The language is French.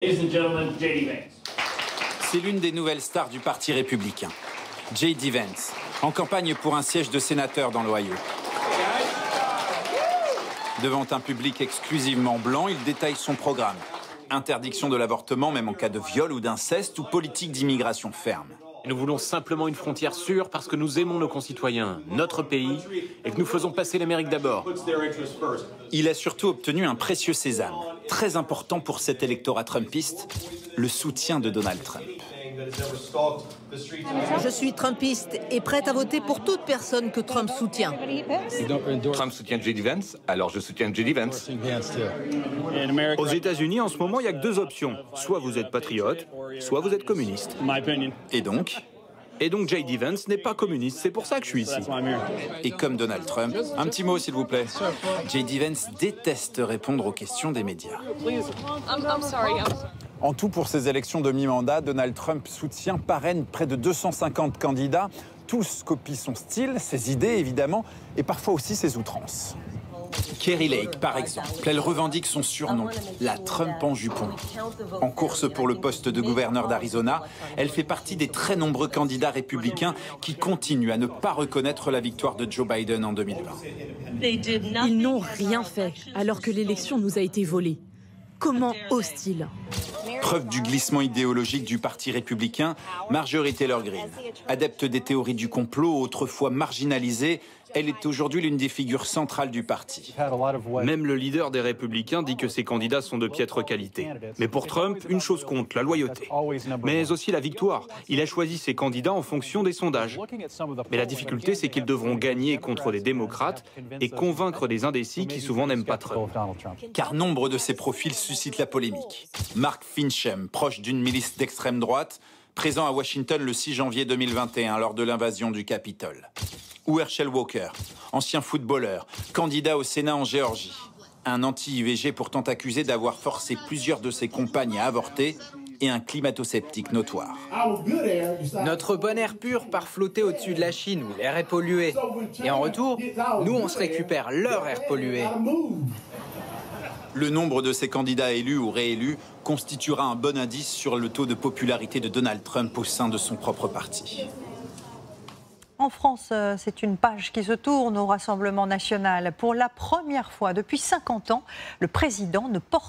C'est l'une des nouvelles stars du Parti républicain, J.D. Vance, en campagne pour un siège de sénateur dans l'Ohio. Devant un public exclusivement blanc, il détaille son programme. Interdiction de l'avortement, même en cas de viol ou d'inceste, ou politique d'immigration ferme. Nous voulons simplement une frontière sûre parce que nous aimons nos concitoyens, notre pays, et que nous faisons passer l'Amérique d'abord. Il a surtout obtenu un précieux sésame, très important pour cet électorat trumpiste, le soutien de Donald Trump. Je suis trumpiste et prête à voter pour toute personne que Trump soutient. Trump soutient J.D. Vance, alors je soutiens J.D. Vance. Aux États-Unis, en ce moment, il n'y a que deux options. Soit vous êtes patriote, soit vous êtes communiste. Et donc, J.D. Vance n'est pas communiste, c'est pour ça que je suis ici. et comme Donald Trump, un petit mot s'il vous plaît. J.D. Vance déteste répondre aux questions des médias. En tout, pour ces élections de mi-mandat, Donald Trump soutient, parraine près de 250 candidats. Tous copient son style, ses idées évidemment, et parfois aussi ses outrances. Kari Lake, par exemple, elle revendique son surnom, la Trump en jupon. En course pour le poste de gouverneur d'Arizona, elle fait partie des très nombreux candidats républicains qui continuent à ne pas reconnaître la victoire de Joe Biden en 2020. Ils n'ont rien fait alors que l'élection nous a été volée. Comment osent-ils ? Preuve du glissement idéologique du Parti républicain, Marjorie Taylor Greene, adepte des théories du complot, autrefois marginalisée, elle est aujourd'hui l'une des figures centrales du parti. Même le leader des Républicains dit que ses candidats sont de piètre qualité. Mais pour Trump, une chose compte, la loyauté. Mais aussi la victoire. Il a choisi ses candidats en fonction des sondages. Mais la difficulté, c'est qu'ils devront gagner contre des démocrates et convaincre des indécis qui souvent n'aiment pas Trump. Car nombre de ces profils suscitent la polémique. Mark Finchem, proche d'une milice d'extrême droite, présent à Washington le 6 janvier 2021 lors de l'invasion du Capitole. Ou Herschel Walker, ancien footballeur, candidat au Sénat en Géorgie. Un anti-IVG pourtant accusé d'avoir forcé plusieurs de ses compagnes à avorter et un climato-sceptique notoire. Notre bon air pur part flotter au-dessus de la Chine où l'air est pollué. Et en retour, nous on se récupère leur air pollué. Le nombre de ces candidats élus ou réélus constituera un bon indice sur le taux de popularité de Donald Trump au sein de son propre parti. En France, c'est une page qui se tourne au Rassemblement national. Pour la première fois depuis 50 ans, le président ne porte